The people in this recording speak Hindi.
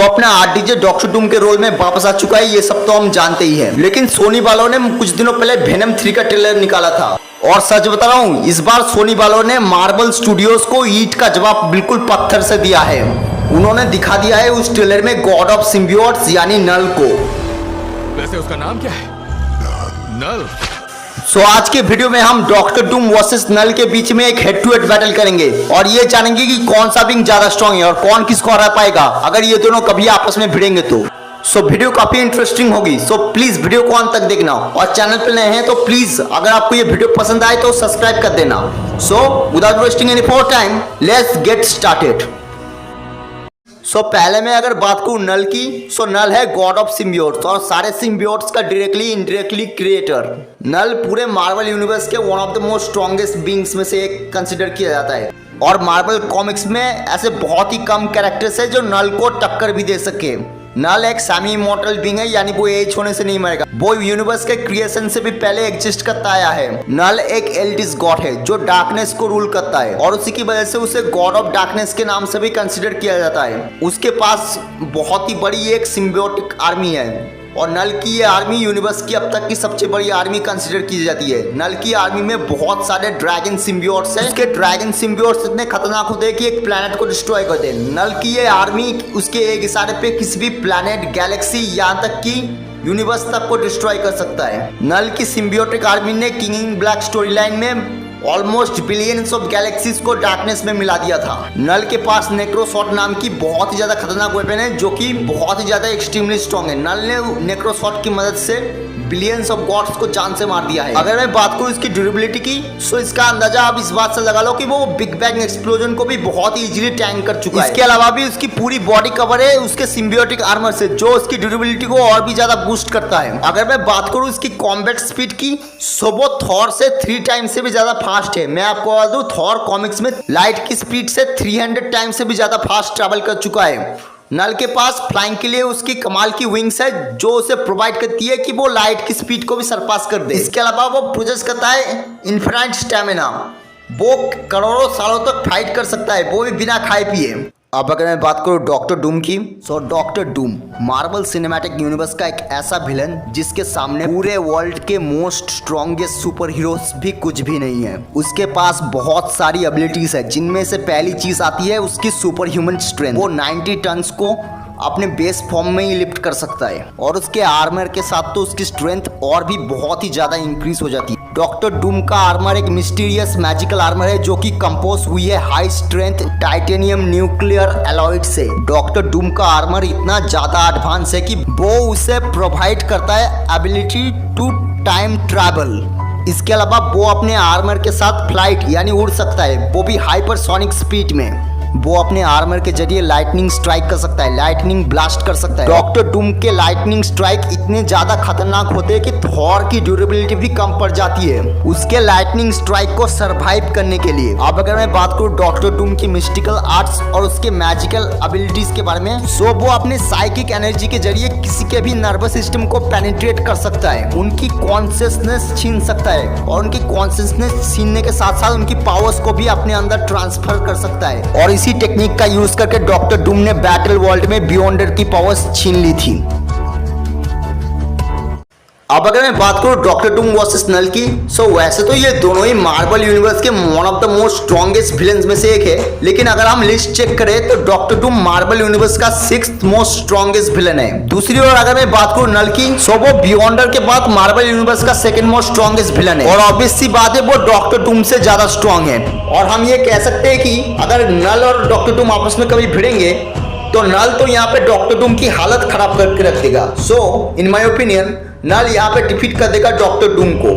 अपना आरडीजे डॉक्टर डूम के रोल में वापस आ चुका है, ये सब तो हम जानते ही हैं। लेकिन सोनी वालों ने कुछ दिनों पहले वेनम 3 का ट्रेलर निकाला था और सच बता रहा हूँ, इस बार सोनी वालों ने मार्वल स्टूडियोज को ईंट का जवाब बिल्कुल पत्थर से दिया है। उन्होंने दिखा दिया है उस ट्रेलर में गॉड ऑफ सिम्बियोट्स यानी नल को। वैसे उसका नाम क्या है? नल। आज के वीडियो में हम डॉक्टर डूम वर्सेस नल के बीच में एक हेड टू हेड बैटल करेंगे और ये जानेंगे कि कौन सा विंग ज्यादा स्ट्रांग है और कौन किसको हरा पाएगा अगर ये दोनों कभी आपस में भिड़ेंगे तो। वीडियो काफी इंटरेस्टिंग होगी, प्लीज वीडियो को अंत तक देखना और चैनल पे नए हैं तो प्लीज अगर आपको ये वीडियो पसंद आए तो सब्सक्राइब कर देना। Without wasting any more time let's get started. पहले मैं अगर बात करूं नल की, नल है गॉड ऑफ सिम्बियोट्स और सारे सिम्बियोट्स का डायरेक्टली इनडायरेक्टली क्रिएटर। नल पूरे मार्वल यूनिवर्स के one of the most strongest beings में से एक कंसिडर किया जाता है और मार्वल कॉमिक्स में ऐसे बहुत ही कम कैरेक्टर्स है जो नल को टक्कर भी दे सके। नल एक सेमी इमॉर्टल बीइंग है, यानी वो एज होने से नहीं मरेगा। वो यूनिवर्स के क्रिएशन से भी पहले एग्जिस्ट करता आया है। नल एक एल्डिस गॉड है जो डार्कनेस को रूल करता है और उसी की वजह से उसे गॉड ऑफ डार्कनेस के नाम से भी कंसिडर किया जाता है। उसके पास बहुत ही बड़ी एक सिम्बियोटिक आर्मी है और नल की ये आर्मी यूनिवर्स की अब तक की सबसे बड़ी आर्मी कंसिडर की जाती है। नल की आर्मी में बहुत सारे ड्रैगन सिम्बियोट्स हैं। उसके ड्रैगन सिम्बियोट्स इतने खतरनाक होते हैं कि एक प्लेनेट को डिस्ट्रॉय कर दे। नल की ये आर्मी उसके एक इशारे पे किसी भी प्लेनेट, गैलेक्सी, यहाँ तक कि यूनिवर्स तक को डिस्ट्रॉय कर सकता है। नल की सिम्बियोटिक आर्मी ने king in black story line में ऑलमोस्ट बिलियंस ऑफ गैलेक्सीज को डार्कनेस में मिला दिया था। नल के पास नेक्रोसॉट नाम की बहुत ही ज्यादा खतरनाक वेपन है जो कि बहुत ही ज्यादा एक्सट्रीमली स्ट्रॉन्ग है। नल ने नेक्रोसॉट की मदद से बिलियंस ऑफ गॉड्स को जान से मार दिया है। अगर मैं बात करूं इसकी ड्यूरेबिलिटी की, इसका अंदाजा आप इस बात से लगा लो कि वो बिग बैंग एक्सप्लोजन को भी बहुत ही इजीली टैंक कर चुका है। इसके अलावा भी उसकी पूरी बॉडी कवर है उसके सिम्बियोटिक आर्मर से, जो उसकी ड्यूरेबिलिटी को और भी ज्यादा बूस्ट करता है। अगर मैं बात करूं इसकी कॉम्बैट स्पीड की, वो थॉर से 3 टाइम से भी ज्यादा फास्ट है। मैं आपको बता दूं, थॉर कॉमिक्स में लाइट की स्पीड से 300 टाइम से भी ज्यादा फास्ट ट्रैवल कर चुका है। नल के पास फ्लाइंग के लिए उसकी कमाल की विंग्स है जो उसे प्रोवाइड करती है कि वो लाइट की स्पीड को भी सरपास कर दे। इसके अलावा वो प्रोजेस करता है इन्फिनाइट स्टैमिना। वो करोड़ों सालों तक फाइट कर सकता है, वो भी बिना खाए पिए। अब अगर मैं बात करूं डॉक्टर डूम की, doctor Doom Marvel cinematic universe का एक ऐसा विलन जिसके सामने पूरे वर्ल्ड के मोस्ट स्ट्रॉन्गेस्ट सुपर हीरोज भी कुछ भी नहीं है। उसके पास बहुत सारी एबिलिटीज है जिनमें से पहली चीज आती है उसकी सुपर ह्यूमन स्ट्रेंथ। वो 90 टन्स को अपने बेस फॉर्म में ही लिफ्ट कर सकता है और उसके आर्मर के साथ तो उसकी स्ट्रेंथ और भी बहुत ही ज्यादा इंक्रीज हो जाती है। डॉक्टर डूम का आर्मर एक मिस्टीरियस मैजिकल आर्मर है जो कि कंपोज हुई है high strength titanium nuclear alloyed से। डॉक्टर डूम का आर्मर इतना ज्यादा एडवांस है कि वो उसे प्रोवाइड करता है एबिलिटी टू टाइम ट्रैवल। इसके अलावा वो अपने आर्मर के साथ फ्लाइट यानी उड़ सकता है, वो भी हाइपरसोनिक स्पीड में। वो अपने आर्मर के जरिए लाइटनिंग स्ट्राइक कर सकता है, लाइटनिंग ब्लास्ट कर सकता है। डॉक्टर डूम के लाइटनिंग स्ट्राइक इतने ज्यादा खतरनाक होते हैं कि थॉर की ड्यूरेबिलिटी भी कम पड़ जाती है उसके लाइटनिंग स्ट्राइक को सरवाइव करने के लिए। अब अगर मैं बात करूं डॉक्टर डूम की मिस्टिकल आर्ट्स और उसके मैजिकल एबिलिटीज के बारे में, वो अपने साइकिक एनर्जी के जरिए किसी के भी नर्वस सिस्टम को पेनिट्रेट कर सकता है, उनकी कॉन्शियसनेस छीन सकता है और उनकी कॉन्शियसनेस छीनने के साथ साथ उनकी पावर्स को भी अपने अंदर ट्रांसफर कर सकता है। और इसी टेक्निक का यूज करके डॉक्टर डूम ने बैटल वर्ल्ड में बियॉन्डर की पावर्स छीन ली थी। अब अगर मैं बात करूं डॉक्टर डूम वर्सेस नल की, वैसे तो ये दोनों ही मार्वल यूनिवर्स के one of the most strongest villains में से एक है, लेकिन अगर हम लिस्ट चेक करें तो डॉक्टर डूम मार्वल यूनिवर्स का 6th मोस्ट स्ट्रॉन्गेस्ट विलन है। दूसरी ओर अगर मैं बात करूं नल की, वो बियॉन्डर के बाद मार्वल यूनिवर्स का 2nd मोस्ट स्ट्रॉन्गेस्ट विलन है और ऑब्वियस सी बात है वो डॉक्टर डूम से ज्यादा स्ट्रॉन्ग है। और हम ये कह सकते हैं कि अगर नल और डॉक्टर डूम आपस में कभी भिड़ेंगे तो नल तो यहाँ पे डॉक्टर डूम की हालत खराब करके रख देगा। इन माय ओपिनियन नल यहाँ पे डिफीट कर देगा डॉक्टर डूम को।